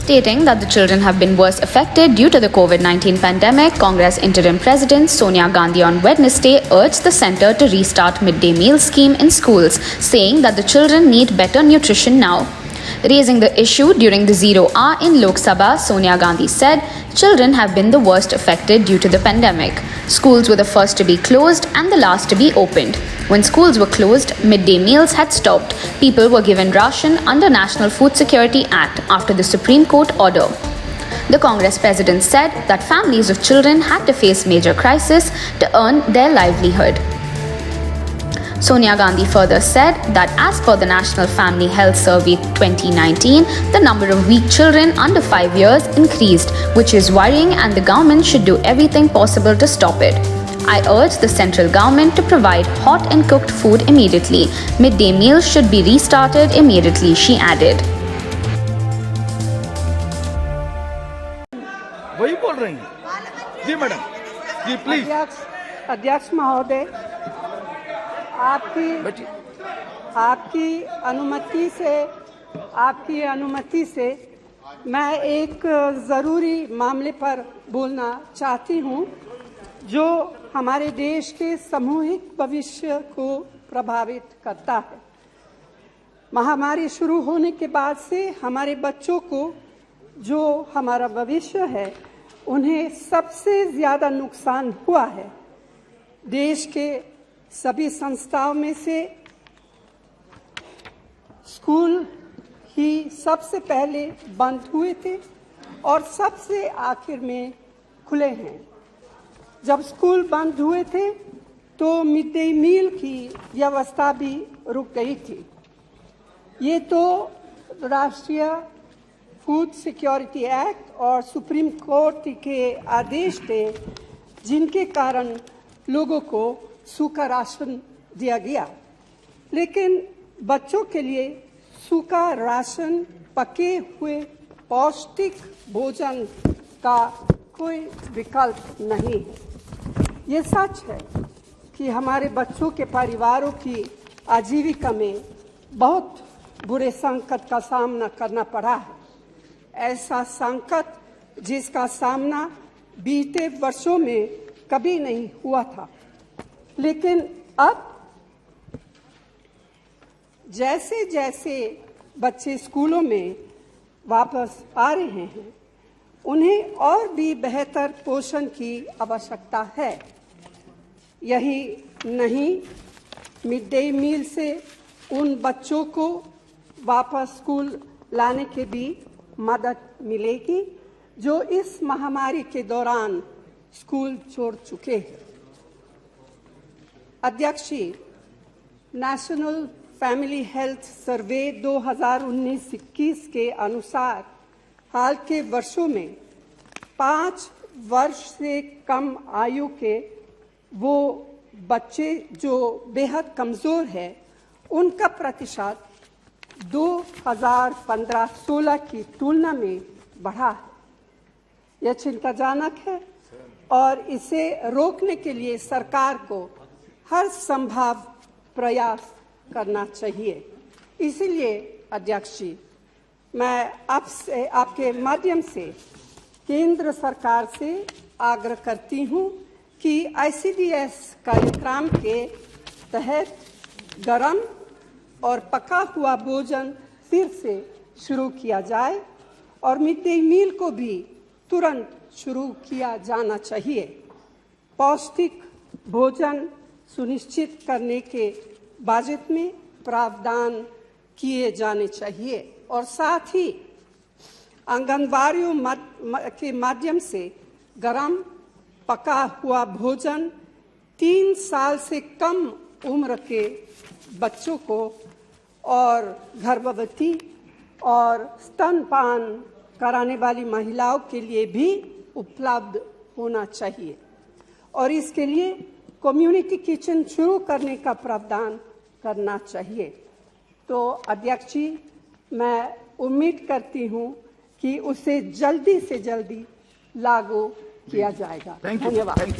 Stating that the children have been worse affected due to the COVID-19 pandemic, Congress Interim President Sonia Gandhi on Wednesday urged the centre to restart midday meal scheme in schools, saying that the children need better nutrition now. Raising the issue during the zero hour in Lok Sabha, Sonia Gandhi said, children have been the worst affected due to the pandemic. Schools were the first to be closed and the last to be opened. When schools were closed, midday meals had stopped. People were given ration under National Food Security Act after the Supreme Court order. The Congress president said that families of children had to face major crisis to earn their livelihood. Sonia Gandhi further said that as per the National Family Health Survey 2019, the number of weak children under 5 years increased, which is worrying and the government should do everything possible to stop it. I urge the central government to provide hot and cooked food immediately. Midday meals should be restarted immediately, she added. वही बोल रही हैं जी madam ji please. अध्यक्ष महोदय, आपकी अनुमति से मैं एक ज़रूरी मामले पर बोलना चाहती हूं, जो हमारे देश के सामूहिक भविष्य को प्रभावित करता है। महामारी शुरू होने के बाद से हमारे बच्चों को, जो हमारा भविष्य है, उन्हें सबसे ज़्यादा नुकसान हुआ है। देश के सभी संस्थाओं में से स्कूल ही सबसे पहले बंद हुए थे और सबसे आखिर में खुले हैं। जब स्कूल बंद हुए थे तो मिड डे मील की व्यवस्था भी रुक गई थी। ये तो राष्ट्रीय फूड सिक्योरिटी एक्ट और सुप्रीम कोर्ट के आदेश थे, जिनके कारण लोगों को सूखा राशन दिया गया। लेकिन बच्चों के लिए सूखा राशन, पके हुए पौष्टिक भोजन का कोई विकल्प नहीं है। ये सच है कि हमारे बच्चों के परिवारों की आजीविका में बहुत बुरे संकट का सामना करना पड़ा है। ऐसा संकट जिसका सामना बीते वर्षों में कभी नहीं हुआ था। लेकिन अब जैसे जैसे बच्चे स्कूलों में वापस आ रहे हैं, उन्हें और भी बेहतर पोषण की आवश्यकता है। यही नहीं, मिड डे मील से उन बच्चों को वापस स्कूल लाने की भी मदद मिलेगी, जो इस महामारी के दौरान स्कूल छोड़ चुके हैं। अध्यक्ष जी, नेशनल फैमिली हेल्थ सर्वे 2019-21 के अनुसार हाल के वर्षों में 5 वर्ष से कम आयु के वो बच्चे जो बेहद कमज़ोर है, उनका प्रतिशत 2015-16 की तुलना में बढ़ा है। यह चिंताजनक है और इसे रोकने के लिए सरकार को हर संभव प्रयास करना चाहिए। इसीलिए अध्यक्ष जी, मैं आपसे, आपके माध्यम से केंद्र सरकार से आग्रह करती हूं कि ICDS कार्यक्रम के तहत गरम और पका हुआ भोजन फिर से शुरू किया जाए और मिड डे मील को भी तुरंत शुरू किया जाना चाहिए। पौष्टिक भोजन सुनिश्चित करने के बजट में प्रावधान किए जाने चाहिए और साथ ही आंगनबाड़ियों के माध्यम से गरम पका हुआ भोजन 3 साल से कम उम्र के बच्चों को और गर्भवती और स्तनपान कराने वाली महिलाओं के लिए भी उपलब्ध होना चाहिए और इसके लिए कम्युनिटी किचन शुरू करने का प्रावधान करना चाहिए। तो अध्यक्ष जी, मैं उम्मीद करती हूं कि उसे जल्दी से जल्दी लागू किया जाएगा। धन्यवाद।